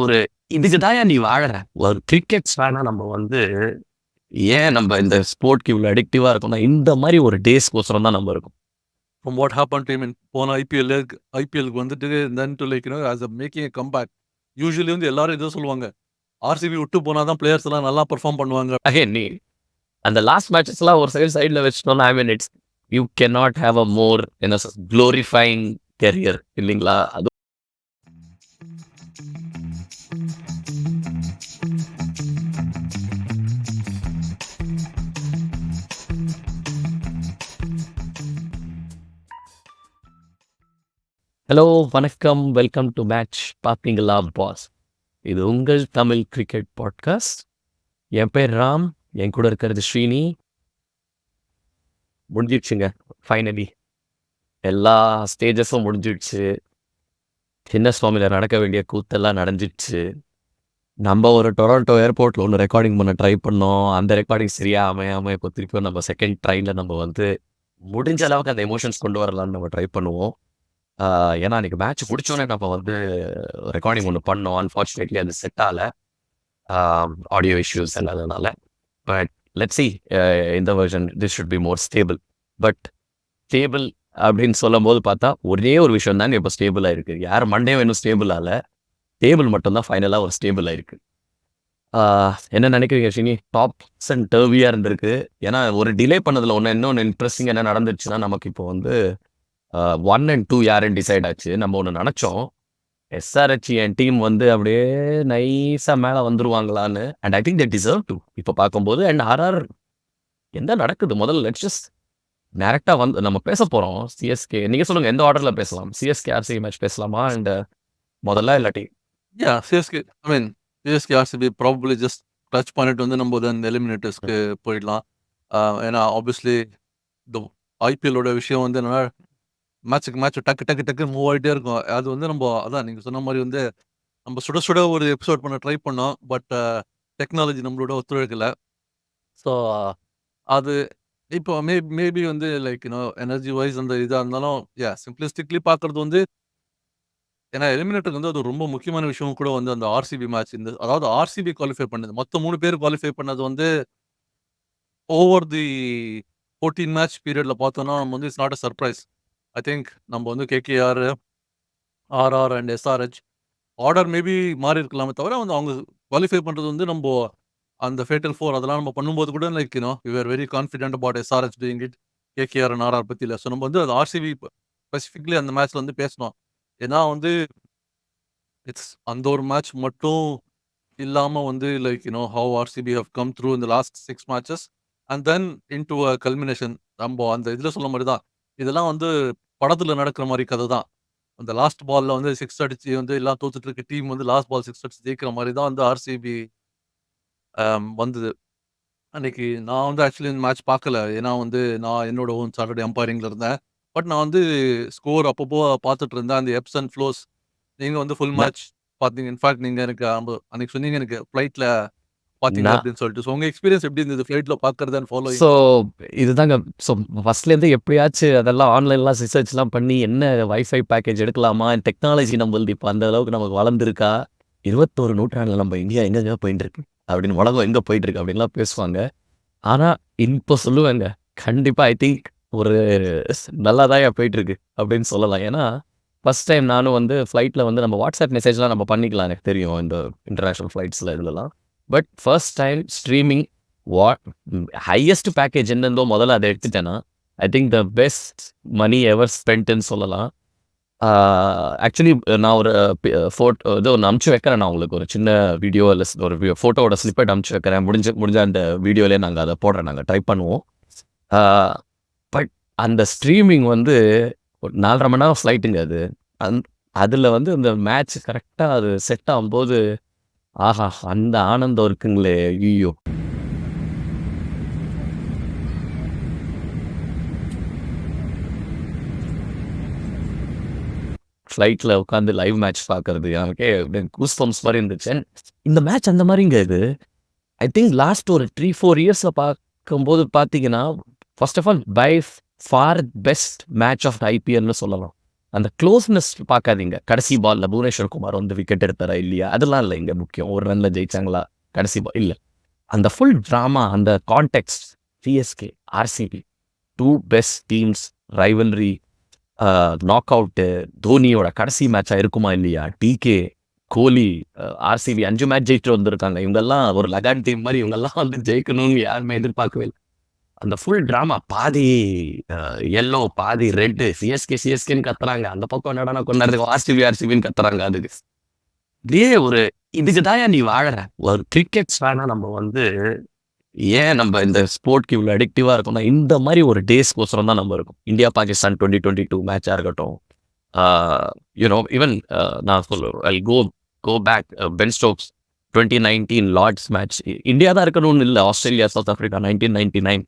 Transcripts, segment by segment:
ஒரு இதுக்கு தான் நீ வாழற. ஒரு கிரிக்கெட் ஃபேனா நம்ம வந்து ஏன் நம்ம இந்த ஸ்போர்ட்க்கு இவ்வளோ அடிக்டிவா இருக்கோம்னா, இந்த மாதிரி ஒரு டேஸ்க்கோசரம் தான் நம்ம இருக்கோம். From what happened to him in போன ஐபிஎல்க்கு வந்துட்டு then to like, as a making a comeback. Usually வந்து எல்லாரும் இதை சொல்லுவாங்க, ஆர்சிபி விட்டு போனா தான் பிளேயர்ஸ் எல்லாம் நல்லா பெர்ஃபார்ம் பண்ணுவாங்க. அகைன் நீ அந்த லாஸ்ட் மேட்சஸ்லாம் ஒரு சைடில் வச்சுட்டோம்னா, I mean it's you can not have a more என்ன க்ளோரிஃபைங் கெரியர் இல்லைங்களா? அது ஹலோ, வணக்கம், வெல்கம் டு மேட்ச் பார்த்தீங்களா பாஸ். இது உங்கள் தமிழ் கிரிக்கெட் பாட்காஸ்ட். என் பேர் ராம், என் கூட இருக்கிறது ஸ்ரீனி. முடிஞ்சிடுச்சுங்க ஃபைனலி, எல்லா ஸ்டேஜஸும் முடிஞ்சிடுச்சு. சின்ன சுவாமியில் நடக்க வேண்டிய கூத்தெல்லாம் நடந்துடுச்சு. நம்ம ஒரு டொராண்டோ ஏர்போர்ட்டில் ஒன்று ரெக்கார்டிங் பண்ண ட்ரை பண்ணோம். அந்த ரெக்கார்டிங் சரியாக அமையாமல் இப்போ திருப்பியும் நம்ம செகண்ட் ட்ரையில் நம்ம வந்து முடிஞ்ச அளவுக்கு அந்த எமோஷன்ஸ் கொண்டு வரலான்னு நம்ம ட்ரை பண்ணுவோம். ஏன்னா அன்றைக்கி மேட்ச் முடிச்சோன்னே நம்ம வந்து ரெக்கார்டிங் ஒன்று பண்ணோம். அன்ஃபார்ச்சுனேட்லி அது செட் ஆகலை, ஆடியோ இஷ்யூஸ் இல்லாததுனால. பட் லெட்ஸ் சி, இந்த version this should be more stable. But stable அப்படின்னு சொல்லும் போது பார்த்தா ஒரே ஒரு விஷயம் தாங்க இப்போ ஸ்டேபிளாக இருக்குது. யார் மண்டேயும் இன்னும் ஸ்டேபிள் ஆகலை, டேபிள் மட்டும்தான் ஃபைனலாக ஒரு ஸ்டேபிளாக இருக்குது. என்ன நினைக்கிறீங்க ஷினி? டாப்ஸ் அண்ட் டர்வியாக இருந்திருக்கு. ஏன்னா ஒரு டிலே பண்ணதில் இன்னொன்று இன்ட்ரெஸ்டிங் என்ன நடந்துச்சுன்னா, நமக்கு இப்போ வந்து 1 and 2 யாருன்னு டிசைட் ஆச்சு. நம்ம ஒன்று நினச்சோம், எஸ்ஆர்ஹெச் என் டீம் வந்து அப்படியே நைஸாக மேலே வந்துருவாங்களான்னு. And I think they deserve to இப்போ பார்க்கும்போது. அண்ட் ஆர்ஆர் என்ன நடக்குது முதல்ல லெட்ஸ் ஜஸ்ட் டேரெக்டாக வந்து நம்ம பேச போகிறோம். சிஎஸ்கே நீங்கள் சொல்லுங்கள், எந்த ஆர்டரில் பேசலாம்? சிஎஸ்கே ஆர்சிபி மேட்ச் பேசலாமா? அண்ட் முதல்ல இல்லாட்டி CSK CSK RCB probably just touch பண்ணிட்டு வந்து நம்ம தென் எலிமினேட்டர்ஸ்க்கு போயிடலாம். ஏன்னா ஆப்வியஸ்லி இந்த ஐபிஎல்லோட விஷயம் வந்து என்னன்னா, மேட்சுக்கு மேட்ச் டக்கு டக்கு டக்கு மூவ் ஆகிட்டே இருக்கும். அது வந்து நம்ம அதான் நீங்கள் சொன்ன மாதிரி வந்து நம்ம சுட சுட ஒரு எபிசோட் பண்ண ட்ரை பண்ணோம். பட் டெக்னாலஜி நம்மளோட ஒத்துழைக்கலை. ஸோ அது இப்போ மேபி வந்து லைக் எனர்ஜி வைஸ் அந்த இதாக இருந்தாலும் சிம்பிளிஸ்டிக்லி பார்க்குறது வந்து, ஏன்னா எலிமினேட்டருக்கு வந்து அது ரொம்ப முக்கியமான விஷயம் கூட வந்து அந்த ஆர்சிபி மேட்ச். அதாவது ஆர்சிபி குவாலிஃபை பண்ணது, மொத்தம் 3 பேர் குவாலிஃபை பண்ணது வந்து ஓவர் தி 14 மேட்ச் பீரியட்ல பார்த்தோம்னா நம்ம வந்து it's not a surprise. I think நம்ம வந்து KKR, RR and SRH order maybe மாறி இருக்கலாமே தவிர வந்து அவங்க குவாலிஃபை பண்ணுறது வந்து நம்ம அந்த ஃபேட்டல் 4 அதெல்லாம் நம்ம பண்ணும்போது கூட like we are very confident about SRH doing it, KKR and RR பற்றி இல்லை. ஸோ நம்ம வந்து அது ஆர்சிபி ஸ்பெசிஃபிக்லி அந்த மேட்ச்ல வந்து பேசணும். ஏன்னா வந்து இட்ஸ் அந்த ஒரு மேட்ச் மட்டும் இல்லாமல் வந்து like how RCB how come through இந்த last 6 matches and then into a culmination. நம்ம அந்த இதில் சொல்ல மாதிரி தான், இதெல்லாம் வந்து படத்தில் நடக்கிற மாதிரி கதை தான். அந்த லாஸ்ட் பாலில் வந்து 6 அடிச்சு வந்து எல்லாம் தோத்துட்டு இருக்க டீம் வந்து லாஸ்ட் பால் 6 அடிச்சு ஜெயிக்கிற மாதிரி தான் வந்து ஆர்சிபி வந்தது. அன்னைக்கு நான் வந்து ஆக்சுவலி இந்த மேட்ச் பார்க்கல. ஏன்னா வந்து நான் என்னோட ஓன் சாட்டர்டே அம்பைரிங்ல இருந்தேன். பட் நான் வந்து ஸ்கோர் அப்பப்போ பார்த்துட்டு இருந்தேன், அந்த எப்ஸ் அண்ட் ஃப்ளோஸ். நீங்க வந்து ஃபுல் மேட்ச் பார்த்தீங்க. இன்ஃபேக்ட் நீங்க எனக்கு அன்னைக்கு சொன்னீங்க எனக்கு ஃப்ளைட்ல பார்த்தீங்க நான் அப்படின்னு சொல்லிட்டு. ஸோ உங்க எக்ஸ்பீரியன்ஸ் எப்படி இருந்தது ஃப்ளைட்ல பார்க்கறது அண்ட் ஃபாலோயிங்? ஸோ இதுதாங்க. ஸோ ஃபஸ்ட்லேருந்து எப்படியாச்சும் அதெல்லாம் ஆன்லைன்லாம் ரிசர்ச்லாம் பண்ணி என்ன வைஃபை பேக்கேஜ் எடுக்கலாமா, டெக்னாலஜி நம்மளுது இப்போ அந்த அளவுக்கு நமக்கு வளர்ந்துருக்கா, 21 நூற்றாண்டில் நம்ம இந்தியா எங்கெங்க போயிட்டு இருக்கு அப்படின்னு, உலகம் எங்கே போயிட்டு இருக்கு அப்படின்லாம் பேசுவாங்க. ஆனால் இப்போ சொல்லுவேங்க, கண்டிப்பாக ஐ திங்க் ஒரு நல்லா தான் போயிட்டு இருக்கு அப்படின்னு சொல்லலாம். ஏன்னா ஃபஸ்ட் டைம் நானும் வந்து ஃப்ளைட்டில் வந்து நம்ம வாட்ஸ்அப் மெசேஜ்லாம் நம்ம பண்ணிக்கலாம், எனக்கு தெரியும் இந்த இன்டர்நேஷ்னல் ஃப்ளைட்ஸில் இதுலலாம். But first time streaming highest package என்னந்தோ முதல்ல அதை எடுத்துட்டேன்னா, ஐ திங்க் த பெஸ்ட் மணி எவர் ஸ்பென்ட்னு சொல்லலாம். ஆக்சுவலி நான் ஒரு ஃபோட்டோ இது ஒன்று அமுச்சு வைக்கிறேன். நான் உங்களுக்கு ஒரு சின்ன வீடியோ இல்லை ஒரு ஃபோட்டோவோட ஸ்லிப்பெட் அமுச்சு வைக்கிறேன். முடிஞ்ச அந்த வீடியோலேயே நாங்கள் அதை போடுறேன், நாங்கள் ட்ரை பண்ணுவோம். பட் அந்த ஸ்ட்ரீமிங் வந்து ஒரு 4.5 மணி நேரம் ஃப்ளைட்டுங்க அது. அதில் வந்து இந்த மேட்ச் கரெக்டாக அது செட் ஆகும்போது ஆஹா அந்த ஆனந்தம் இருக்குங்களே, ஐயோ. ஃப்ளைட்டில் உட்காந்து லைவ் மேட்ச் பார்க்கறது எனக்கே கூஸ் பம்ப்ஸ் மாதிரி இருந்துச்சு. இந்த மேட்ச் அந்த மாதிரிங்க இது. ஐ திங்க் லாஸ்ட் ஒரு 3-4 இயர்ஸில் பார்க்கும்போது பார்த்தீங்கன்னா, first of all by far best match of ஐபிஎல்னு சொல்லலாம். அந்த க்ளோஸ்னஸ் பார்க்காதீங்க. கடைசி பால்ல புவனேஸ்வர் குமார் வந்து விக்கெட் எடுத்தாரா இல்லையா? அதெல்லாம் இல்ல இங்க முக்கியம். ஒரு ரன்ல ஜெயிச்சாங்களா? கடைசி பால் இல்ல. அந்த ஃபுல் டிராமா, அந்த context CSK, RCB 2 best teams rivalry knock out தோனியோட கடைசி மேட்சா இருக்குமா இல்லையா? டிகே, கோலி, ஆர்சிபி 5 மேட்ச் ஜெயிச்சுட்டு வந்திருக்காங்க. இவங்கெல்லாம் ஒரு லகான் டீம் மாதிரி இவங்கெல்லாம் வந்து ஜெயிக்கணும்னு யாருமே எதிர்பார்க்கவே இல்லை. அந்த ஃபுல் டிராமா பாதி எல்லோ பாதி ரெட்டு சிஎஸ்கேன்னு கத்துறாங்க. அந்த பக்கம் என்னடா கொண்டாடுறது ஆர்சிபின்னு கத்துறாங்க. அதுக்கு இதே ஒரு இதுக்கு தான் நீ வாழற. ஒரு கிரிக்கெட் ஃபேனா நம்ம வந்து ஏன் நம்ம இந்த ஸ்போர்ட்க்கு இவ்வளோ அடிக்டிவா இருக்கோம்னா இந்த மாதிரி ஒரு டேஸ்க்கோசரம் தான் நம்ம இருக்கும். இந்தியா பாகிஸ்தான் 2022 மேட்சா இருக்கட்டும், யூனோ ஈவன் நான் சொல்லுவேன் I go back Ben Stokes 2019 Lord's match. India தான் இருக்கணும்னு இல்லை, ஆஸ்திரேலியா சவுத் ஆஃப்ரிக்கா 1999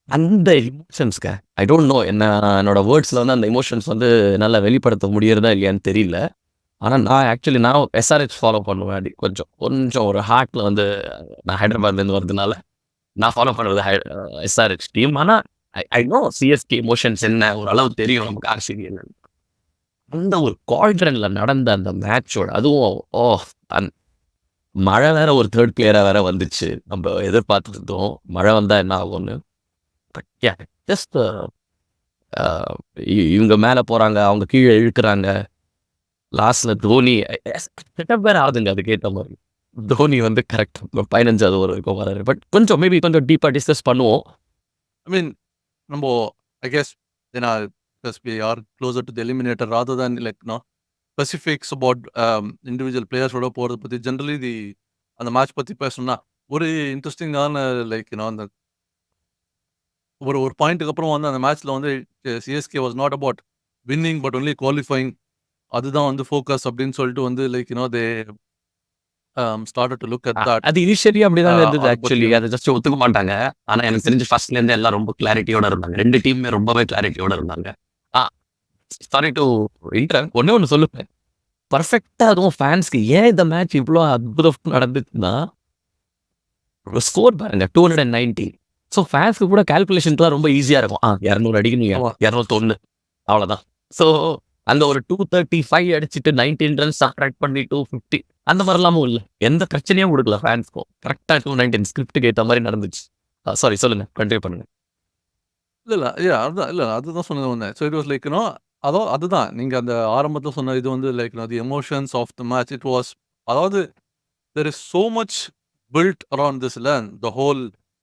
அந்த எமோஷன்ஸ்க்கு ஐ டோன்ட் நோ என்னோட வேர்ட்ஸில் வந்து அந்த எமோஷன்ஸ் வந்து என்னால் வெளிப்படுத்த முடியறதா இல்லையான்னு தெரியல. ஆனால் நான் எஸ்ஆர்ஹெச் ஃபாலோ பண்ணுவேன். அப்படி கொஞ்சம் ஒரு ஹார்ட்டில் வந்து நான் ஹைதராபாத்லேருந்து வரதுனால நான் ஃபாலோ பண்ணுறது எஸ்ஆர்ஹெச் டீம். ஆனால் ஐ நோ சிஎஸ்கே எமோஷன்ஸ் என்ன ஒரு அளவு தெரியும் நமக்கு ஆர்சிபி என்னன்னு. அந்த ஒரு குவாட்ரன்ல நடந்த அந்த மேட்சோட அதுவும் மழை வேற ஒரு தேர்ட் பிளேயராக வேற வந்துச்சு. நம்ம எதிர்பார்த்துட்டு இருந்தோம் மழை வந்தால் என்ன ஆகும்னு. பட் ஜஸ்ட் இவங்க மேலே போகிறாங்க, அவங்க கீழே இழுக்கிறாங்க. லாஸ்ட்ல தோனி செட்டப் வேற ஆகுதுங்க. அதுக்கேற்ற மாதிரி தோனி வந்து கரெக்டாக 15வது ஓவர் வரைக்கும் வராரு. பட் கொஞ்சம் டீப்பாக டிஸ்கஸ் பண்ணுவோம். I mean, நம்ம I guess because we are closer to the eliminator rather than specifics about individual players ஓட போறது பத்தி ஜென்ரலி அந்த மேட்ச் பத்தி பேசணும்னா ஒரு இன்ட்ரெஸ்டிங்கான அந்த ஒரு பாயிண்ட்டுக்கு அப்புறம் வந்து அந்த மேட்ச்ல வந்து CSK was not about winning but only qualifying. அதுதான் வந்து ஃபோக்கஸ் அப்படின்னு சொல்லிட்டு வந்து தே started to look at that. அது இனிஷியலி அப்படிதான் இருந்தது. அதை ஆக்சுவலி பத்தி- அதை ஜஸ்ட் ஒத்துக்க மாட்டாங்க. ஆனா எனக்கு தெரிஞ்சு ஃபர்ஸ்ட்ல இருந்து எல்லாம் ரொம்ப கிளாரிட்டியோட இருந்தாங்க. 2 டீமுமே ரொம்பவே கிளாரிட்டியோட இருந்தாங்க. சாரி டு ஒண்ணு சொல்லுவேன். பர்ஃபெக்டா அதுவும் ஃபேன்ஸ்க்கு ஏன் இந்த மேட்ச் இவ்வளோ அற்புதம் நடந்துச்சுன்னா ஸ்கோர் பாருங்க 290. ஸோ ஃபேன்ஸ்க்கு கூட கால்குலேஷன்லாம் ரொம்ப ஈஸியா இருக்கும். 200 அடிக்கணும், ஆமா. 201 அவ்வளோதான். ஸோ அந்த ஒரு 235 அடிச்சுட்டு 19 ரன்ஸ் சப்ட்ராக்ட் பண்ணி 250 அந்த மாதிரிலாமும் இல்லை. எந்த பிரச்சனையும் கொடுக்கல ஃபேன்ஸ்க்கும். கரெக்டாக 219 ஸ்கிரிப்டுக்கு ஏற்ற மாதிரி நடந்துச்சு. சாரி சொல்லுங்க, கண்டினியூ பண்ணுங்க. அதுதான் சொன்னது ஒன்று. ஸோ இட் வாஸ் அதுதான் நீங்க அந்த ஆரம்பத்தில் சொன்ன இது வந்து the emotions of the match. It was அதாவது there is so much build around this the whole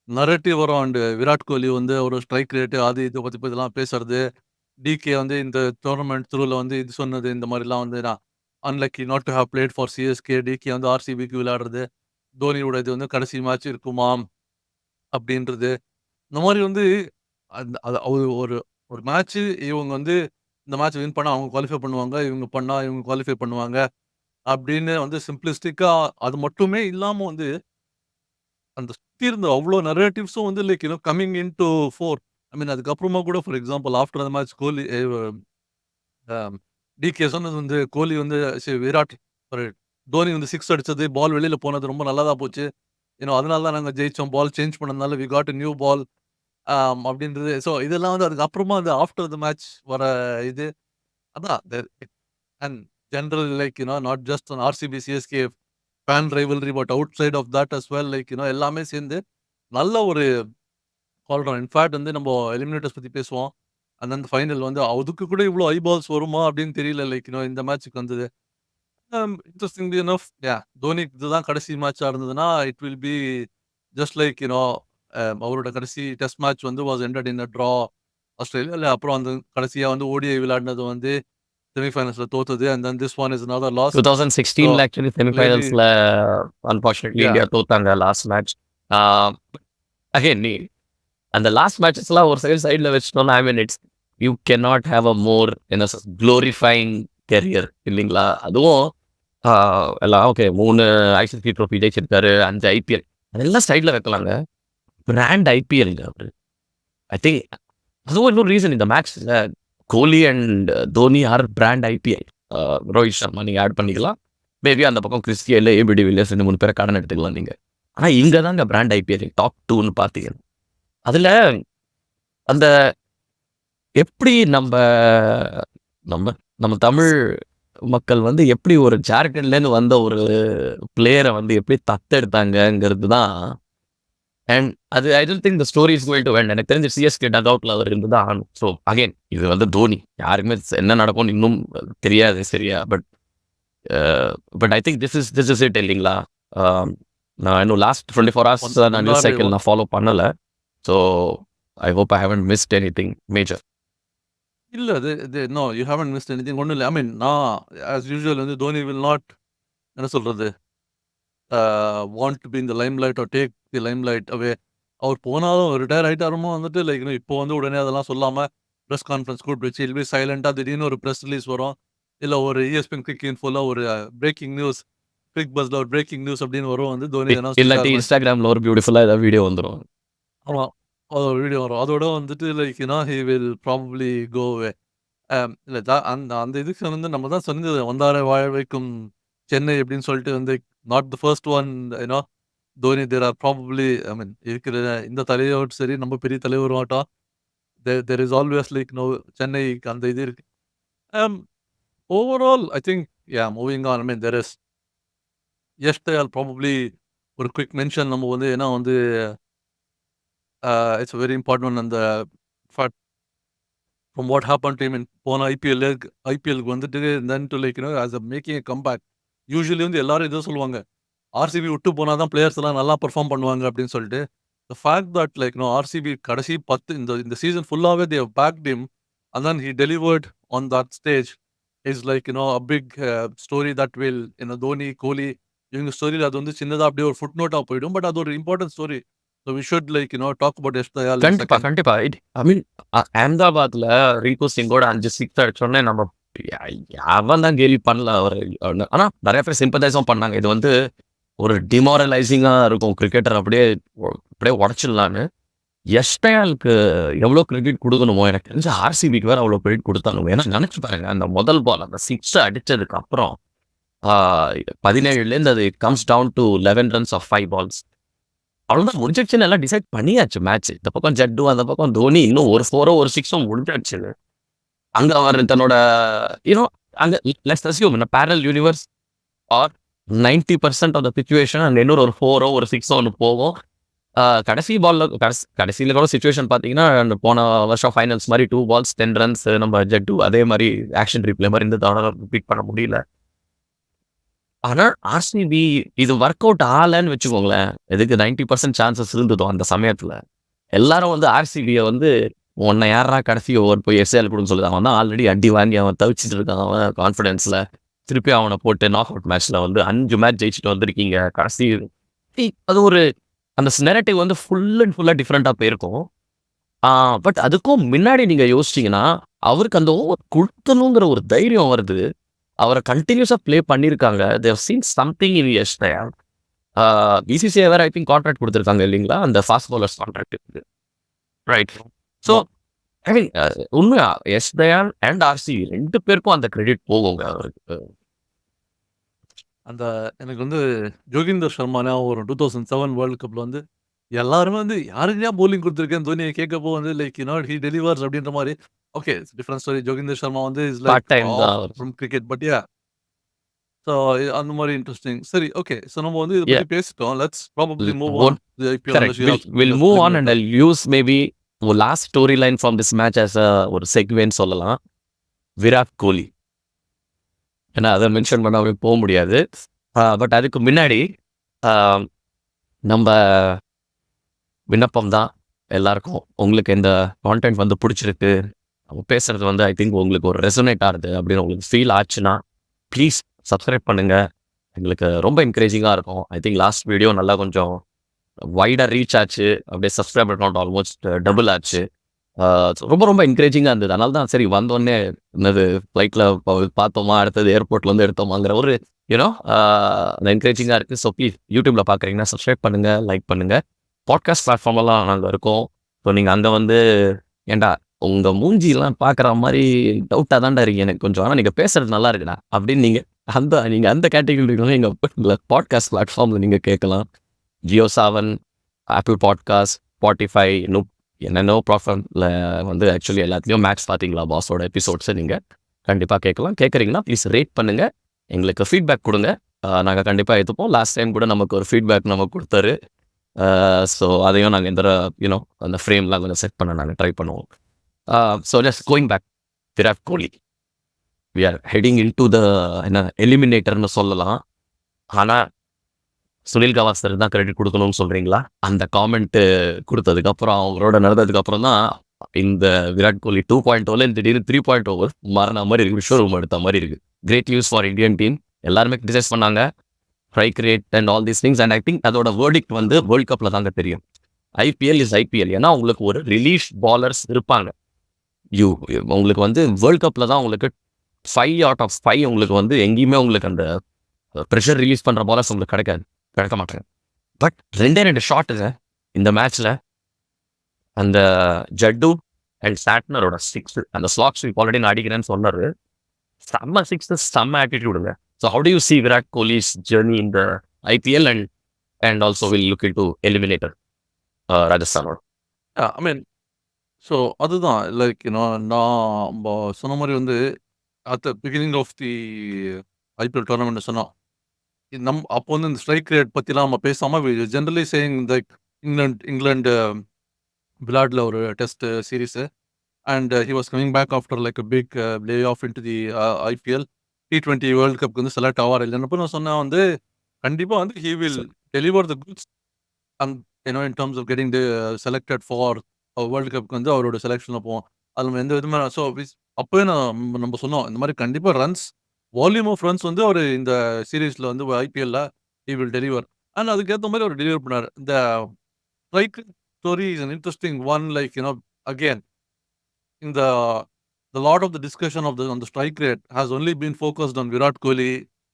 narrative around Virat Kohli வந்து ஒரு ஸ்ட்ரைக் ரேட்டு அது இதை பற்றி இதெல்லாம் பேசுறது. டிகே வந்து இந்த டோர்னமெண்ட் த்ரூவில் வந்து இது சொன்னது இந்த மாதிரிலாம் வந்து நான் unlucky not to have played for CSK. DK வந்து ஆர்சிபிக்கு விளையாடுறது, தோனியோட இது வந்து கடைசி மேட்ச் இருக்குமாம் அப்படின்றது. இந்த மாதிரி வந்து ஒரு மேட்ச் இவங்க வந்து இந்த மேட்ச் வின் பண்ணா அவங்க குவாலிஃபை பண்ணுவாங்க, இவங்க பண்ணா இவங்க குவாலிஃபை பண்ணுவாங்க அப்படின்னு வந்து சிம்பிளிஸ்டிக்கா அது மட்டுமே இல்லாம வந்து அந்த சுத்தி இருந்த அவ்வளோ நரேட்டிவ்ஸும் வந்து கம்மிங் இன் டு ஃபோர். ஐ மீன் அதுக்கப்புறமா கூட ஃபார் எக்ஸாம்பிள் ஆஃப்டர் அந்த மேட்ச் கோலி டிகே சொன்னது வந்து கோலி வந்து விராட் தோனி வந்து 6 அடிச்சது, பால் வெளியில போனது ரொம்ப நல்லதா போச்சு. அதனால தான் நாங்கள் ஜெயிச்சோம், பால் சேஞ்ச் பண்ணதுனால வி காட் நியூ பால் அப்படின்றது. ஸோ இதெல்லாம் வந்து அதுக்கப்புறமா அந்த ஆஃப்டர் த மேட்ச் வர இது அதான் and general not just RCB CSK fan rivalry but outside of that as well எல்லாமே சேர்ந்து நல்ல ஒரு சொல்கிறோம். இன்ஃபேக்ட் வந்து நம்ம எலிமினேட்டர்ஸ் பற்றி பேசுவோம். அண்ட் அந்த ஃபைனல் வந்து அதுக்கு கூட இவ்வளோ ஐ பால்ஸ் வருமா அப்படின்னு தெரியல. இந்த மேட்ச்சுக்கு வந்தது இன்ட்ரெஸ்டிங்லி எனஃப் தோனி இதுதான் கடைசி மேட்சாக இருந்ததுன்னா இட் வில் பி ஜஸ்ட் அவரோட கடைசி டெஸ்ட் மேட்ச் வந்து was ended in a draw Australia. அப்புறம் அந்த கடைசியாக வந்து ஓடிஐ விளையாடினது வந்து செமிஃபைனல்ஸ்ல தோத்தது. And then this one is another loss. 2016 actually செமிஃபைனல்ஸ்ல அன்பார்ச்சுனேட்லி இந்தியா தோத்தாங்க லாஸ்ட் மேட்ச். அகைன் நீ அந்த லாஸ்ட் மேட்சஸ்லாம் ஒரு சைடில் வச்சுட்டோம்னா I mean it's you can not have a more glorifying career இல்லைங்களா? அதுவும் எல்லாம் ஓகே 3 ஐசிசி ட்ரோஃபி ஜெயிச்சிருக்காரு, 5 ஐபிஎல், அதெல்லாம் சைடில் வைக்கலாங்க. பிராண்ட் ஐபிஎல் அவர். ஐ திங்க் அதுவும் இன்னொரு ரீசன் இந்த மேட்ச்ல Kohli and Dhoni are brand IPL. Rohit Sharma நீங்கள் ஆட் பண்ணிக்கலாம், மேபி அந்த பக்கம் கிறிஸ்டியல் ஏபிடி வில்லியர்ஸ் 2-3 பேரை கடன் எடுத்துக்கலாம் நீங்கள். ஆனால் இங்கே தாங்க பிராண்ட் ஐபிஎல் டாப் 2ன்னு பார்த்தீங்கன்னா அதில் அந்த எப்படி நம்ம நம்ம நம்ம தமிழ் மக்கள் வந்து எப்படி ஒரு ஜார்க்கண்ட்லேருந்து வந்த ஒரு பிளேயரை வந்து எப்படி தத்தெடுத்தாங்கங்கிறது தான். அண்ட் அது I don't think the story is going to end. எனக்கு தெரிஞ்ச சிஎஸ்கே டக் அவுட்ல அவர் இருந்து தான் ஆகணும். ஸோ அகைன் இது வந்து தோனி யாருக்குமே என்ன நடக்கும்னு இன்னும் தெரியாது சரியா. But I think this is it இல்லைங்களா. நான் இன்னும் லாஸ்ட் 24 hours நான் நியூஸ் சைக்கிள் நான் ஃபாலோ பண்ணலை. So I hope I haven't missed anything major. இல்ல no you haven't missed anything. ஒன்றும் இல்லை. ஐ மீன் நான் ஆஸ் யூஷுவல் வந்து தோனி வில் நாட் என்ன சொல்றது want to be in the limelight or take the limelight away. அவர் போனாலும் retire ஆகிட்டாருமோ வந்துட்டு லைக் இப்போ வந்து உடனே அதெல்லாம் சொல்லாமல் ப்ரெஸ் கான்ஃபரன்ஸ் கூப்பிட்டு வச்சு இல்லை சைலண்டாக திடீர்னு ஒரு ப்ரெஸ் ரிலீஸ் வரும். இல்லை ஒரு ESPN கிரிக் இன்ஃபோல ஒரு பிரேக்கிங் நியூஸ், கிரிக் பஸ்ல ஒரு பிரேக்கிங் நியூஸ் அப்படின்னு வரும். வந்து தோனி இல்லாட்டி இன்ஸ்டாகிராமில் ஒரு பியூட்டிஃபுல்லாக ஏதாவது வீடியோ வந்துடும். ஆமாம், அது ஒரு வீடியோ வரும். அதோட வந்துட்டு லைக் ஹி வில் ப்ராபப்ளி கோ அவே. இல்லை அந்த அந்த இதுக்கு வந்து நம்ம தான் சொன்னது வந்தாரை வாழ வைக்கும் சென்னை அப்படின்னு சொல்லிட்டு வந்து நாட் த ஃபர்ஸ்ட் ஒன் ஏன்னோ Dhoni there are probably I mean இருக்கிற இந்த தலைவரும் சரி நம்ம பெரிய தலைவர் ஆகட்டும் there is always like no சென்னைக்கு அந்த இது இருக்கு. Overall I think moving on. I mean there is Yash Dayal probably ஒரு குவிக் மென்ஷன் நம்ம வந்து ஏன்னா வந்து இட்ஸ் வெரி இம்பார்ட்டன்ட் அந்த from what happened to him in போன ஐபிஎல்க்கு வந்துட்டு then to like as a making a comeback. Usually வந்து எல்லாரும் இதை சொல்லுவாங்க ஆர்சிபி விட்டு போனால் தான் பிளேயர்ஸ் எல்லாம் நல்லா பெர்ஃபார்ம் பண்ணுவாங்க அப்படின்னு சொல்லிட்டு. the fact that like RCB கடைசி 10 இந்த சீசன் ஃபுல்லாகவே they have backed him and then he delivered on that stage is like a big story that will Dhoni கோலி இவங்க ஸ்டோரியில் அது வந்து சின்னதாக அப்படியே ஒரு ஃபுட் நோட்டாக போயிடும். பட் அது ஒரு important story. So we should like talk about Yash Dayal. கண்டிப்பா ஐ மீன் அஹமதாபாத்ல ரீகோ சிங்கோட 5 6 அடிச்சோடனே நம்ம அவன் தான் கேள்வி பண்ணல அவர். ஆனா நிறைய பேர் சிம்பத்தைஸும் பண்ணாங்க. இது வந்து ஒரு டிமாரலைசிங்கா இருக்கும் கிரிக்கெட்டர் அப்படியே உடச்சிடலான்னு. எஸ் தயாலுக்கு எவ்வளோ கிரெடிட் கொடுக்கணுமோ எனக்கு தெரிஞ்ச ஆர்சிபிக்கு வேற அவ்வளோ கிரெடிட் கொடுத்தாங்க. ஏன்னா நினைச்சு பாருங்க அந்த முதல் பால் அந்த 6 அடிச்சதுக்கு அப்புறம் 17லேருந்து அது comes down to 11 runs of 5 balls. அவ்வளோதான் முடிஞ்சிடுச்சுன்னு எல்லாம் டிசைட் பண்ணியாச்சு மேட்ச். இந்த பக்கம் ஜட்டு அந்த பக்கம் தோனி இன்னும் ஒரு 4 ஒரு 6 முடிஞ்சாச்சு. அங்கே அவர் தன்னோட அங்கே let's assume in a parallel universe or 90% of the situation அங்கே இன்னொரு ஒரு 4 ஒரு 6 ஒன்று போகும். கடைசி பாலில் கடைசியில் கூட சுச்சுவேஷன் பார்த்தீங்கன்னா அந்த போன வருஷம் ஃபைனல்ஸ் மாதிரி 2 balls 10 runs நம்ம ஜட்டு அதே மாதிரி ஆக்ஷன் ரீப்ளே மாதிரி இந்த தடவை பிக் பண்ண முடியல. ஆனால் ஆர்சிபி இது ஒர்க் அவுட் ஆகலன்னு வச்சுக்கோங்களேன். எதுக்கு 90% சான்சஸ் இருந்ததோ அந்த சமயத்தில் எல்லாரும் வந்து ஆர்சிபியை வந்து உன்னை யாரா கடைசி ஓவர் போய் எஸ்ஏஎல் கொடுன்னு சொல்லுது. அவன் தான் ஆல்ரெடி அடி வாங்கி அவன் தவிச்சிட்டு இருக்கான். அவன் கான்ஃபிடென்ஸில் திருப்பி அவனை போட்டு நாக் அவுட் மேட்ச்சில் வந்து 5 மேட்ச் ஜெயிச்சுட்டு வந்திருக்கீங்க. கடைசி அது ஒரு அந்த நெரேட்டிவ் வந்து ஃபுல் அண்ட் ஃபுல்லாக டிஃப்ரெண்ட்டாக போயிருக்கும். பட் அதுக்கும் முன்னாடி நீங்கள் யோசிச்சிங்கன்னா அவருக்கு அந்த ஓவர் கொடுத்தணுங்கிற ஒரு தைரியம் வருது. அவரை கண்டினியூஸாக ப்ளே பண்ணியிருக்காங்க. They've seen something in Yash Dayal. BCCI வேறு ஐ திங்க் கான்ட்ராக்ட் கொடுத்துருக்காங்க இல்லைங்களா அந்த ஃபாஸ்ட் பாலர்ஸ் கான்ட்ராக்ட் இருக்குது. ரைட். ஸோ ஐ மீன் உண்மையா எஸ் தயால் அண்ட் ஆர்சிபி 2 பேருக்கும் அந்த கிரெடிட் போகுங்க அவருக்கு. அந்த எனக்கு வந்து ஜோகிந்தர் சர்மானா ஒரு 2007 வேர்ல்டு கப்பில் வந்து எல்லாருமே வந்து யாருக்கையா போலிங் கொடுத்துருக்கேன் தோனியை கேட்கப்போ வந்து லைக் ஹி டெலிவர்ஸ் அப்படின்ற மாதிரி. Okay different story. Joginder Sharma வந்து இஸ் லைக் Part-time தான். ஃப்ரம் கிரிக்கெட் பட் ஸோ அந்த மாதிரி இன்ட்ரெஸ்டிங். சரி ஓகே. ஸோ நம்ம வந்து இதை பற்றி பேசிட்டோம். Let's probably move on. Correct. We'll move on and I'll use maybe last storyline from this match as ஒரு செக்வென்னு சொல்லலாம். விராட் கோலி. ஏன்னா அதை மென்ஷன் பண்ணாமல் போக முடியாது. பட் அதுக்கு முன்னாடி நம்ம விண்ணப்பம் தான் எல்லாருக்கும். உங்களுக்கு இந்த கான்டென்ட் வந்து பிடிச்சிருக்கு, நம்ம பேசுறது வந்து ஐ திங்க் உங்களுக்கு ஒரு ரெசனேட் ஆகுது அப்படின்னு உங்களுக்கு ஃபீல் ஆச்சுன்னா ப்ளீஸ் சப்ஸ்கிரைப் பண்ணுங்கள். எங்களுக்கு ரொம்ப என்கரேஜிங்காக இருக்கும். ஐ திங்க் லாஸ்ட் வீடியோ நல்லா கொஞ்சம் வைடாக ரீச் ஆச்சு. அப்படியே சப்ஸ்கிரைபர் கவுண்ட் ஆல்மோஸ்ட் டபுள் ஆச்சு. ரொம்ப ரொம்ப என்கரேஜிங்காக இருந்தது. அதனால தான் சரி வந்தோடனே என்னது ஃப்ளைட்டில் பார்த்தோமா அடுத்தது ஏர்போர்ட்டில் வந்து எடுத்தோமாங்கிற ஒரு என்கரேஜிங்காக இருக்குது. ஸோ ப்ளீஸ் யூடியூப்பில் பார்க்குறீங்கன்னா சப்ஸ்கிரைப் பண்ணுங்கள், லைக் பண்ணுங்கள். பாட்காஸ்ட் பிளாட்ஃபார்மெல்லாம் நாங்கள் இருக்கோம். ஸோ நீங்கள் அங்கே வந்து ஏண்டா உங்கள் மூஞ்சிலாம் பார்க்குற மாதிரி டவுட்டாக தான்டா இருக்கீங்க எனக்கு கொஞ்சம், ஆனால் நீங்கள் பேசுகிறது நல்லா இருக்குடா அப்படின்னு நீங்கள் அந்த கேட்டகரியில் எங்கள் பாட்காஸ்ட் பிளாட்ஃபார்மில் நீங்கள் கேட்கலாம். Jio Saavn, Apple podcast, Spotify, என்னென்னோ ப்ளாட்ஃபார்மில் வந்து ஆக்சுவலி எல்லாத்துலேயும் மேட்ச் பார்த்தீங்களா பாஸோட எபிசோட்ஸை நீங்கள் கண்டிப்பா கேட்கலாம். கேட்குறீங்கன்னா ப்ளீஸ் ரேட் பண்ணுங்க. எங்களுக்கு ஃபீட்பேக் குடுங்க. நாங்க கண்டிப்பா ஏத்துப்போம். லாஸ்ட் டைம் கூட நமக்கு ஒரு ஃபீட்பேக் நமக்கு குடுத்தாரு. ஸோ அதையும் நாங்க இந்த அந்த ஃப்ரேம்லாம் கொஞ்சம் செட் பண்ண நாங்க ட்ரை பண்ணுவோம். So just going back Virat Kohli. We are heading into the எலிமினேட்டர்ன்னு சொல்லலாம். ஆனா சுனில் கவாஸ்கர் தான் கிரெடிட் குடுக்கணும்னு சொல்றீங்களா? அந்த காமெண்ட் குடுத்ததுக்கப்புறம் அவங்களோட நடந்ததுக்கப்புறம் தான் இந்த விராட் கோலி 2.0ல திடீர்னு 3.0 மாறுன மாரி இருக்கு. விஸ்வரூபம் எடுத்த மாரி இருக்கு. Great news for Indian team. எல்லாருமே கிரிட்டிசைஸ் பண்ணாங்க. Strike rate and all these things and I think அதோட வெர்டிக்ட் வந்து வேர்ல்ட் கப்ல தாங்க தெரியும். IPL is IPL. ஏன்னா உங்களுக்கு ஒரு ரிலீஃப் பாலர்ஸ் இருப்பாங்க. யூ உங்களுக்கு வந்து வேர்ல்ட் கப்ல தான் உங்களுக்கு 5 அவுட் ஆஃப் 5 உங்களுக்கு வந்து எங்கேயுமே உங்களுக்கு அந்த பிரஷர் ரிலீஸ் பண்ற பாலர்ஸ் உங்களுக்கு கிடைக்க மாட்டாங்க. பட் 2 ஷாட்டுங்க இந்த மேட்ச்ல. அந்த ஜட்டு அண்ட் சாட்னரோட 6 அந்த ஸ்லாக் ஸ்வீப் ஆல்ரெடி நான் அடிக்கிறேன்னு சொன்னாரு. செம்ம 6 செம்ம ஆட்டிடியூடுங்க. So how do you see Virat Kohli's journey in the IPL and also will look into eliminator ராஜஸ்தானோட? ஐ மீன் ஸோ அதுதான் லைக் நான் சொன்ன மாரி வந்து at the beginning of the IPL tournament சொன்னோம். அப்போ வந்து இந்த ஸ்ட்ரைக் ரேட் பத்திலாம் நம்ம பேசாம ஜெனரலி சேயிங் லைக் இங்கிலாந்து விளையாடல ஒரு test series and he was coming back after like big layoff into the IPL T20 world கப்க்கு வந்து செலக்ட் ஆவார் இல்லைன்னப்போ நான் சொன்னேன் வந்து கண்டிப்பா வந்து he will deliver the goods and in terms of getting selected for world கப்க்கு வந்து அவரோட செலெக்ஷனில் போவோம். அதில் எந்த விதமான ஸோ அப்போவே நம்ம சொன்னோம் இந்த மாதிரி கண்டிப்பாக ரன்ஸ் வால்யூம் ஆஃப் ரன்ஸ் வந்து அவர் இந்த சீரீஸில் வந்து ஐபிஎல்ல ஹி வில் டெலிவர் அண்ட் அதுக்கேற்ற மாதிரி அவர் டெலிவர் பண்ணார். இந்த strike story is an interesting one like again in the lot of the discussion of on the strike rate has only been focused on Virat Kohli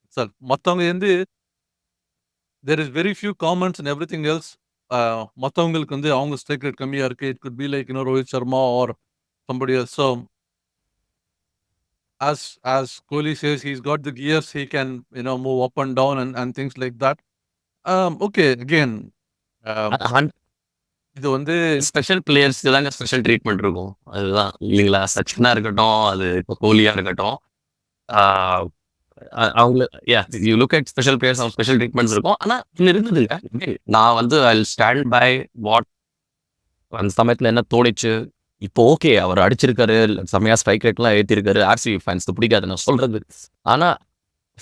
itself. மத்தவங்க வந்து there is very few comments and everything else. மத்தவங்களுக்கு வந்து அவங்க strike rate கம்மியா இருக்கு. It could be like Rohit Sharma or somebody else. So as Kohli says, he's got the gears. He can move up and down and things like that. Okay, again. இது வந்து special பிளேயர்ஸ்க்கு தாங்க special treatment இருக்கும். அதுதான் இல்லைங்களா? சச்சினா இருக்கட்டும், அது இப்போ கோலியா இருக்கட்டும், அவங்களுக்கு you look at special players அவங்க ஸ்பெஷல் ட்ரீட்மெண்ட்ஸ் இருக்கும். ஆனால் இன்னும் இருந்ததுங்க. நான் வந்து ஐ ஸ்டாண்ட் பை வாட் அந்த சமயத்தில் என்ன தோணிச்சு. இப்போ ஓகே அவர் அடிச்சிருக்காரு, செம்மையா ஸ்ட்ரைக் ரேட்லாம் ஏற்றிருக்காரு. ஆர்சிபி ஃபேன்ஸ்க்கு பிடிக்காது நான் சொல்றது. ஆனால்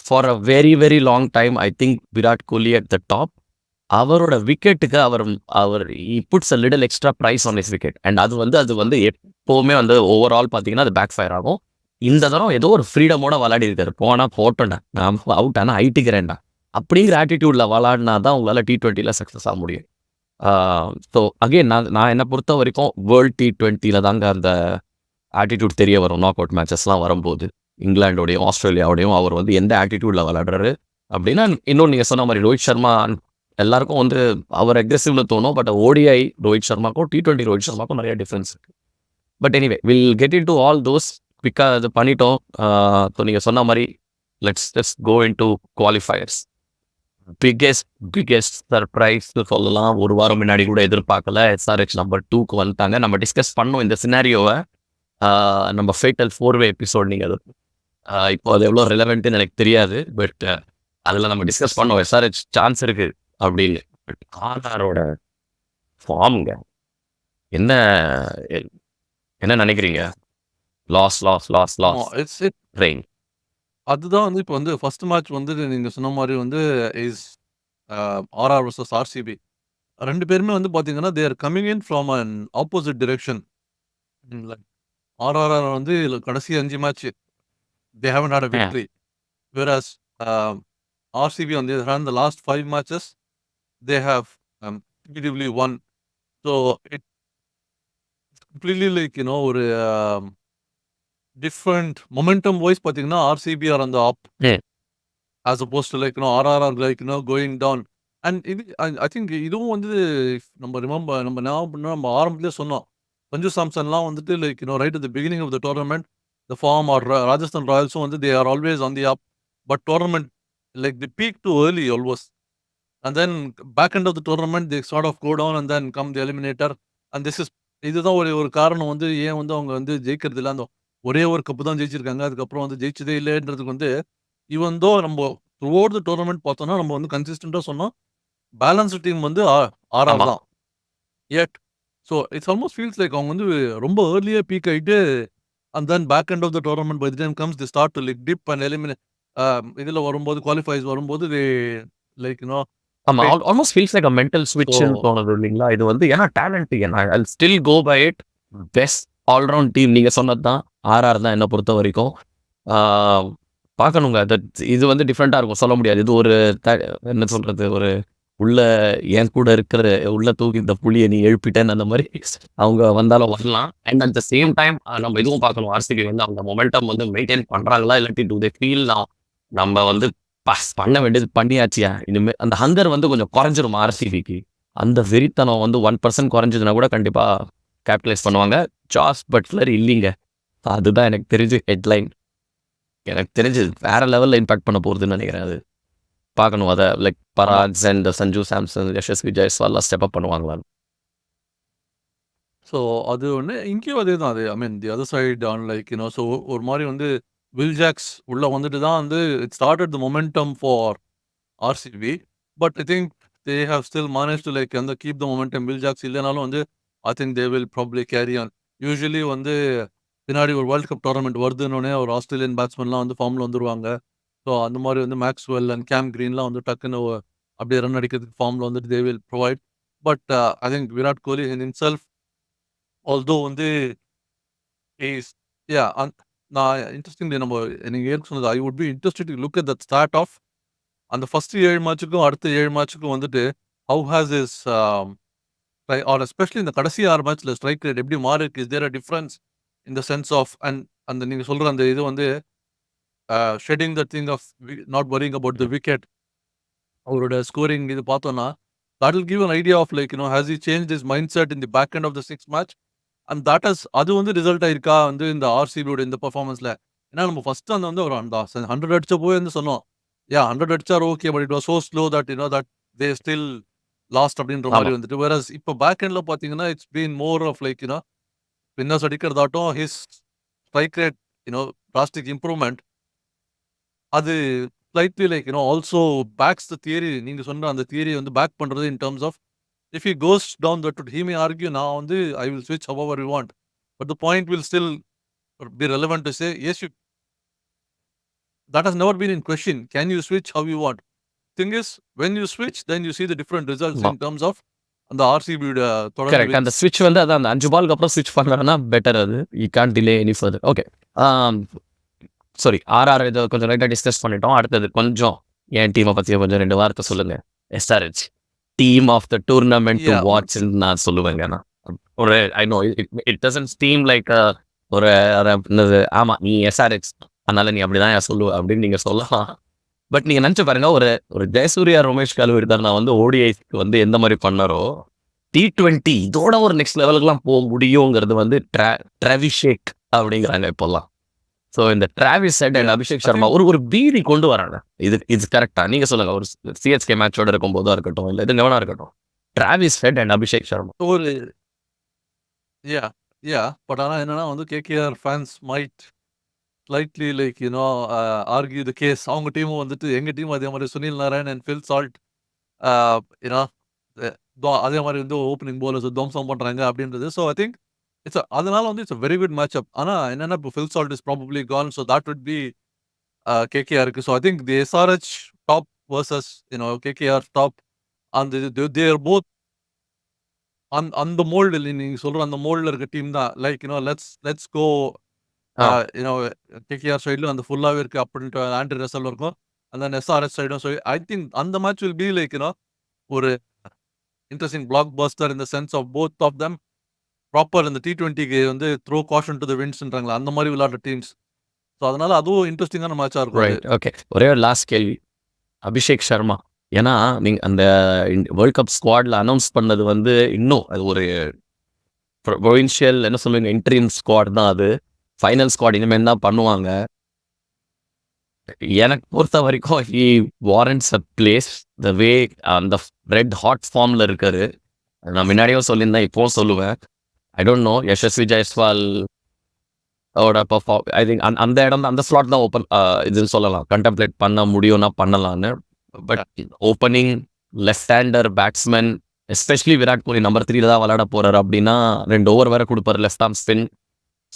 for a very very long time I think Virat Kohli at the top. அவரோட விக்கெட்டுக்கு அவர் puts a little extra price on his wicket and அது வந்து எப்போவுமே வந்து ஓவரால் பார்த்தீங்கன்னா அது பேக் ஃபயர் ஆகும். இந்த தரம் ஏதோ ஒரு ஃப்ரீடமோட விளையாடி இருக்காரு. போனால் போட்டோண்டா, நான் அவுட் ஆனால் ஐட்டுக்கிறேன்டா அப்படிங்கிற ஆட்டிடியூடில் விளாடினா தான் உங்களால் T20ல சக்ஸஸ் ஆக முடியும். ஸோ அகெயின் நான் என்னை பொறுத்த வரைக்கும் வேர்ல்ட் T20ல தாங்க அந்த ஆட்டிடியூட் தெரிய வரும். நாக் அவுட் மேட்சஸ்லாம் வரும்போது இங்கிலாண்டோடையும் ஆஸ்திரேலியாவோடையும் அவர் வந்து எந்த ஆட்டிடியூடில் விளையாடுறாரு அப்படின்னா, இன்னும் நீங்கள் சொன்ன மாதிரி ரோஹித் சர்மா எல்லாருக்கும் வந்து அவர் அக்ரெசிவ்ல தோணும். பட் ஓடிஐ ரோஹித் சர்மாக்கும் T20 ரோஹித் சர்மாக்கும் நிறைய டிஃப்ரென்ஸ் இருக்கு. But anyway will get into all those பிக்கா அது பண்ணிட்டோம். ஸோ நீங்கள் சொன்ன மாதிரி let's go into qualifiers. Biggest surprise சொல்லலாம். ஒரு வாரம் முன்னாடி கூட எதிர்பார்க்கல. SRH நம்பர் 2க்கு வந்துட்டாங்க. நம்ம டிஸ்கஸ் பண்ணோம் இந்த சினாரியோவை. நம்ம ஃபேட்டல் 4-வே எபிசோட் நீங்கள் அது இப்போ அது எவ்வளோ ரெலவெண்ட்டுன்னு எனக்கு தெரியாது. பட் அதில் நம்ம டிஸ்கஸ் பண்ணோம் SRH சான்ஸ் இருக்கு அப்படின்னு. பட் ஆர்ஆரோட ஃபார்முங்க என்ன என்ன நினைக்கிறீங்க? Loss it's rain. அதுதான் வந்து இப்போ வந்து ஃபர்ஸ்ட் மேட்ச் வந்து நீங்க சொன்ன மாதிரி வந்து இஸ் ஆர்ஆர் vs ஆர்சிபி. 2 பேருமே வந்து பார்த்தீங்கன்னா they are coming in from an opposite direction. RR வந்து கடைசி 5 match they haven't had a victory. whereas RCB on the other hand the last 5 matches they have competitively won. So it's completely like ஒரு different momentum wise பார்த்தீங்கன்னா RCB are on the up as opposed to like RR like going down. And I think இதுவும் வந்து நம்ம நம்ம ஆரம்பத்திலே சொன்னோம். சஞ்சு சாம்சன்லாம் வந்துட்டு like right at the beginning of the tournament the form are Rajasthan ராயல்ஸும் வந்து they are always on the up. But tournament like the peak too early always and then back end of the tournament the sort of go down and then come the eliminator. And இதுதான் ஒரு காரணம் வந்து ஏன் வந்து அவங்க வந்து ஜெயிக்கிறது இல்லை. அந்த ஒரே ஒரு கப்பு தான் ஜெயிச்சிருக்காங்க. அதுக்கப்புறம் வந்து ஜெயிச்சதே இல்லன்றதுக்கு வந்து ஈவன் தோ நம்ம த்ரூ அவுட் த டூர்னமெண்ட் பார்த்தோம்னா, நம்ம வந்து கன்சிஸ்டன்ட்டா சொன்னோம். பேலன்ஸ்டு டீம் வந்து ஆர்ஆர் ஆமா. தான். எட் so it's almost feels like அவங்க வந்து ரொம்ப ஏர்லியா பீக் ஆயிட்டு and then back end of the tournament by the time comes the start to like dip and eliminate இதுல வரும்போது குவாலிஃபைஸ் வரும்போது தே லைக் யூ நோ ஆமா. Almost feels like a mental ஸ்விட்ச்ன்னு தோணுது இல்லைங்களா? இது வந்து ஏன்னா talent I'll still go by it. Best allround team நீங்க சொன்னது தான். ஆர்ஆர் தான் என்ன பொறுத்த வரைக்கும். ஆ பார்க்கணுங்க. இது வந்து டிஃப்ரெண்ட்டா இருக்கும். சொல்ல முடியாது. இது ஒரு என்ன சொல்றது? ஒரு உள்ள என் கூட இருக்கிற உள்ள தூக்கி இந்த புலிய நீ எழுப்பிட்டேன்னு அந்த மாரி அவங்க வந்தாலும் வரலாம். And at the same time நம்ம இதுவும் பார்க்கணும். ஆர்சிபி வந்து அந்த மொமெண்டம் வந்து மெயின்டெயின் பண்றாங்களா? இல்லாட்டி டு தே ஃபீல் நம்ம வந்து பண்ண வேண்டியது பண்ணியாச்சியா? இனிமே அந்த ஹங்கர் வந்து கொஞ்சம் குறைஞ்சிரும் ஆர்சிபிக்கு. அந்த வெறித்தனம் வந்து 1% குறைஞ்சதுன்னா கூட கண்டிப்பா கேபிட்டலைஸ் பண்ணுவாங்க. ஜாஸ் பட்லர் இல்லீங்க. அதுதான் எனக்கு தெரிஞ்சு ஹெட்லைன். எனக்கு தெரிஞ்சு வேற லெவல்ல இம்பாக்ட் பண்ண போகுதுன்னு நினைக்கிறேன் அது. பார்க்கணும் அத லைக் ஆமா. பராக்ஸ் அண்ட் சஞ்சு சாம்சன், யஷஸ்வி ஜெயஸ்வால்லாம் ஸ்டெப் அப் பண்ணுவாங்களான்னு. ஸோ அது ஒண்ணு. இங்கேயும் அதேதான். அது I mean the other side on like you know so ஒரு மாரி வந்து வில் ஜாக்ஸ் உள்ள வந்துட்டு தான் வந்து it started the momentum for RCB. But I think they have still manage to like அந்த keep the momentum. Will Jacks இல்லனாலும் வந்து I think they will probably carry on. Usually வந்து பின்னாடி ஒரு வேர்ல்ட் கப் டூர்னமெண்ட் வருதுன்னோனே ஒரு Australian பேட்ஸ்மேன்லாம் வந்து ஃபார்ம்ல வந்துருவாங்க. ஸோ அந்த மாரி வந்து மேக்ஸ்வெல் அண்ட் கேம் கிரீன்லாம் வந்து டக்குன்னு அப்படியே ரன் அடிக்கிறதுக்கு ஃபார்ம்ல வந்துட்டு they will provide. But I think Virat Kohli in himself although வந்து இஸ் யா நான் இன்ட்ரெஸ்டிங்லி நம்ம நீங்க ஏற்க சொன்னது I would be interested to look at that start of அந்த ஃபர்ஸ்ட் 7 மேட்சுக்கும் அடுத்த 7 மேட்சுக்கும் வந்துட்டு how has is are especially இந்த கடைசி 6 மேட்ச்ல ஸ்ட்ரைக் ரேட் எப்படி மாறி இருக்கு? Is there a difference in the sense of and அந்த நீங்க சொல்ற அந்த இது வந்து shedding the thing of not worrying about the wicket அவரோட ஸ்கோரிங் இது பார்த்தோம்னா that will give an idea of like you know has he changed his mindset in the back end of the sixth match and that has அது வந்து result ஆயிருக்கா வந்து இந்த ஆர்சிபியோட இந்த பெர்ஃபார்மன்ஸ்ல? ஏன்னா நம்ம ஃபர்ஸ்ட் அந்த வந்து ஒரு அந்த 100 அடிச்ச போய் வந்து சொன்னோம். 100 அடிச்சார் okay but it was so slow that you know that they still lost அப்படின்ற ஆமா. மாதிரி வந்துட்டு வேற இப்போ பேக் எண்ட்ல பாத்தீங்கன்னா it's been more of like you know winners அடிக்கிறதாட்டும் his strike rate you know drastic improvement அது slightly like you know also backs the theory. நீங்க சொன்ன அந்த தியரி வந்து பேக் பண்றது in terms of if he goes down that route, he may argue now on the I will switch however you want. But the point will still be relevant to say, yes, you that has never been in question. Can you switch how you want? Thing is, when you switch, then you see the different results ஆமா. in terms of அந்த RCB தொடர்ந்து correct. அந்த wins. ஸ்விட்ச் வந்து அதான் அந்த 5 பாலுக்கு அப்புறம் ஸ்விட்ச் பண்ணாங்கன்னா பெட்டர் அது. You can't delay any further. Okay. Sorry RR இதை கொஞ்சம் லைட்டாக டிஸ்கஸ் பண்ணிட்டோம். அடுத்தது கொஞ்சம் என் டீமை பற்றி கொஞ்சம் 2 வார்த்தை சொல்லுங்க. SRH team of the tournament to Yeah, வாட்ச்ன்னு நான் சொல்லுவேங்க. நான் ஒரு I know it doesn't steam like ஒரு என்னது ஆமா நீ எஸ்ஆர்ஹெச் அதனால நீ அப்படிதான் சொல்லுவ அப்படின்னு நீங்க சொல்லலாம். பட் நீங்க நினைச்சு பாருங்க ஒரு ஒரு ஜெயசூர்யா ரமேஷ் கல்வெடுத்தார் நான் வந்து ஓடிஐக்கு வந்து எந்த மாதிரி பண்ணாரோ T20 இதோட ஒரு நெக்ஸ்ட் லெவலுக்குலாம் போக முடியுங்கிறது வந்து ட்ராவிஷேக் அப்படிங்கிறாங்க இப்போல்லாம். ஸோ இந்த Travis Head and yeah. Abhishek I Sharma think ஒரு பீடி கொண்டு வராங்க. இது கரெக்டா? நீங்க சொல்லுங்க. ஒரு சிஎஸ்கே மேட்சோட இருக்கும் போதா இருக்கட்டும் இல்லை இது எவனா இருக்கட்டும், Travis Head and Abhishek Sharma. ஒரு yeah, yeah. பட் ஆனா என்னன்னா வந்து KKR fans might slightly like you know argue the case. அவங்க டீமும் வந்துட்டு எங்க டீம் அதே மாதிரி Sunil Narine and Phil Salt you know அதே மாதிரி வந்து ஓப்பனிங் போலர்ஸ் துவம்சம் பண்றாங்க அப்படின்றது. ஸோ ஐ திங்க் அதனால வந்து it's very good match up. ஆனா என்னன்னா இப்போ Phil Salt is probably gone. So that would be KKR இருக்கு. So I think the SRH top versus you know KKR top அந்த தேர் போத் அந்த மோல்டு நீங்க சொல்ற அந்த மோல்ட்ல இருக்க டீம் தான். Like you know let's go you know KKR சைடுல அந்த ஃபுல்லாவே இருக்கு அப்படின்ட்டு ஆண்ட்ரி ரசல் இருக்கும். அந்த எஸ்ஆர்ஹெச் சைடும். ஸோ ஐ திங்க் அந்த match will be like you know ஒரு interesting blockbuster in the sense of both of them proper இந்த T20க்கு வந்து த்ரோ காஷன் டு த விண்ட்ஸ்ன்றாங்களா அந்த மாதிரி விளையாடுற டீம்ஸ். ஸோ அதனால அதுவும் இன்ட்ரெஸ்டிங்கான மேட்சா இருக்கும் அது. ரைட். ஓகே. ஒரே ஒரு லாஸ்ட் கேள்வி. அபிஷேக் சர்மா ஏன்னா நீங்க அந்த வேர்ல்ட் கப் ஸ்குவாட்ல அனௌன்ஸ் பண்ணது வந்து இன்னும் அது ஒரு ப்ரொவின்ஷியல் என்ன சொல்லுவீங்க இன்டரிம் ஸ்குவாட் தான் அது. ஃபைனல் ஸ்குவாட் இனிமேல் தான் பண்ணுவாங்க. எனக்கு பொறுத்த வரைக்கும் ஹி வாரண்ட்ஸ் அ பிளேஸ் த வே அந்த ரெட் ஹாட் ஃபார்ம்ல இருக்காரு. நான் முன்னாடியும் சொல்லியிருந்தேன் இப்போவும் சொல்லுவேன். I don't know Yashasvi Jaiswal ஓட பெர்ஃபார்ம் ஐ திங்க் அந்த இடம் அந்த ஸ்லாட் தான் ஓப்பன் இதுன்னு சொல்லலாம். கண்டெம்ப்ளேட் பண்ண முடியும்னா பண்ணலான்னு. But opening left hander batsman especially Virat Kohli number 3 தான் விளையாட போறாரு அப்படின்னா 2 ஓவர் வேற கொடுப்பாரு லெஃப்ட் ஆர்ம் ஸ்பின்.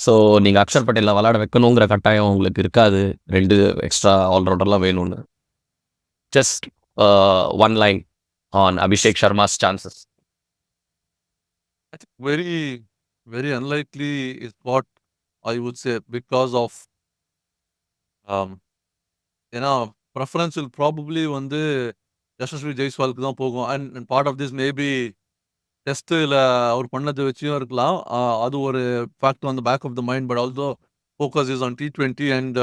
ஸோ நீங்கள் அக்ஷர் பட்டேலில் விளையாட வைக்கணுங்கிற கட்டாயம் உங்களுக்கு இருக்காது. 2 எக்ஸ்ட்ரா ஆல்ரவுண்டர்லாம் வேணும்னு. Just one line on Abhishek Sharma's chances. I think very, very unlikely is what I would say because of ஏன்னா ப்ரெஃபரன்ஸ் will probably வந்து யசஸ்வி ஜெய்ஸ்வாலுக்கு தான் போகும். And part of this maybe டெஸ்ட்டில் அவர் பண்ணதை வச்சும் இருக்கலாம். அது ஒரு factor on the back of the mind. But also focus is on T20 and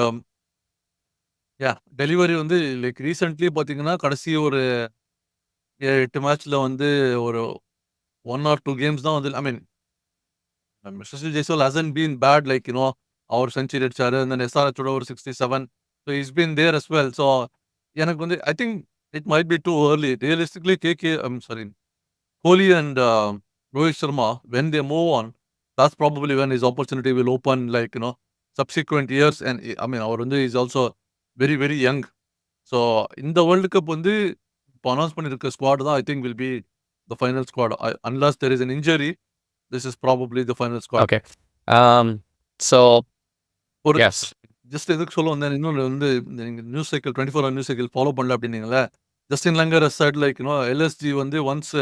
delivery வந்து லைக் ரீசெண்ட்லி பார்த்தீங்கன்னா கடைசி ஒரு 8 மேட்ச்ல வந்து ஒரு 1 or 2 கேம்ஸ் தான் வந்து I mean Yashasvi Jaiswal hasn't been bad like அவர் செஞ்சுரி அடிச்சாரு. அந்த எஸ்ஆர்எச்சோட ஒரு 67. So is been there as well. So எனக்கு வந்து I think it might be too early. Realistically Kohli and Rohit Sharma, when they move on, that's probably when his opportunity will open, like, subsequent years. And I mean, அவர் வந்து is also very, very young. So, இந்த world cup வந்து இப்போ announce பண்ணியிருக்க squad தான் I think will be the final squad. Unless there is an injury, this is probably the final squad. Okay. So ஒரு எஸ் just எதுக்கு சொல்ல வந்தேன், இன்னொன்று வந்து நீங்கள் news cycle 24 hour news cycle follow பண்ணல அப்படின்னீங்களே, Justin Langer side like LSG வந்து ஒன்ஸ்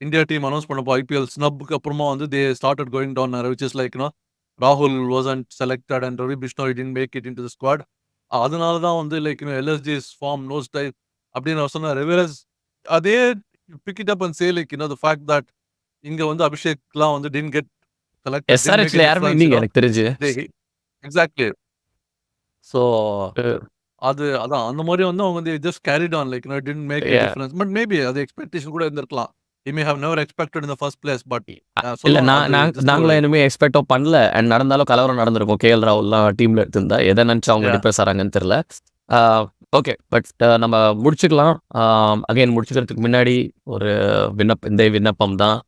இந்தியா டீம் அனௌன்ஸ் பண்ணப்போ ஐபிஎல் ஸ்னப்புக்கு அப்புறமா வந்து they started going down which is like ராகுல் wasn't selected and Ravi Bishnoi didn't make it into the squad. அதனால தான் வந்து like LSG is form nosedive அப்படின்னு அவர் சொன்னார். வெரஸ் அதே pick it up and say like the fact that இங்க வந்து அபிஷேக்லாம் வந்து டிடன்ட் கெட் செலக்டட். எஸ்ஆர்ஹெச்ல யாருமே இல்லைங்க எனக்கு தெரிஞ்சு. எக்ஸாக்ட்லி. ஸோ அதான் அந்த மாதிரி வந்து அவங்க வந்து just carried on like didn't make a difference. But maybe அது எக்ஸ்பெக்டேஷன் கூட இருந்திருக்கலாம். He may have never expected in the first place, but இல்ல நாங்களும் இனிமே எக்ஸ்பெக்டோ பண்ணல. அண்ட் நடந்தாலும் கலவரம் நடந்திருக்கும். கேஎல் ராகுல்லாம் டீம்ல எடுத்திருந்தா எதை நினைச்சு அவங்க டிப்ரெஸ் ஆறாங்கன்னு தெரியல. ஓகே, பட் நம்ம முடிச்சுக்கலாம். அகைன் முடிச்சுக்கிறதுக்கு முன்னாடி ஒரு இந்த விண்ணப்பம் தான்.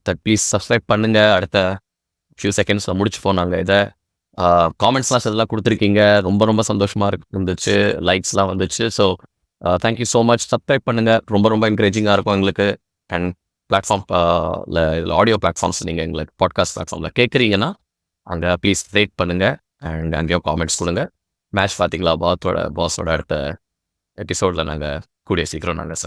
தட் ப்ளீஸ் சப்ஸ்கிரைப் பண்ணுங்க. அடுத்த ஃபியூ செகண்ட்ஸில் முடிச்சுப்போம் நாங்கள் இதை. காமெண்ட்ஸ்லாம் இதெல்லாம் கொடுத்துருக்கீங்க, ரொம்ப ரொம்ப சந்தோஷமாக இருந்துச்சு. லைக்ஸ்லாம் வந்துச்சு. So thank you so much. Subscribe பண்ணுங்கள், ரொம்ப ரொம்ப என்கரேஜிங்காக இருக்கும் எங்களுக்கு. அண்ட் பிளாட்ஃபார்ம் இதில் ஆடியோ பிளாட்ஃபார்ம்ஸ் நீங்கள் எங்களுக்கு பாட்காஸ்ட் பிளாட்ஃபார்மில் கேட்குறீங்கன்னா அங்கே ப்ளீஸ் ரேட் பண்ணுங்கள் அண்ட் அங்கேயோ காமெண்ட்ஸ் கொடுங்க. மேட்ச் பார்த்தீங்களா பாஸோட அடுத்த எபிசோடில் நாங்கள் கூடிய சீக்கிரம் நாங்கள்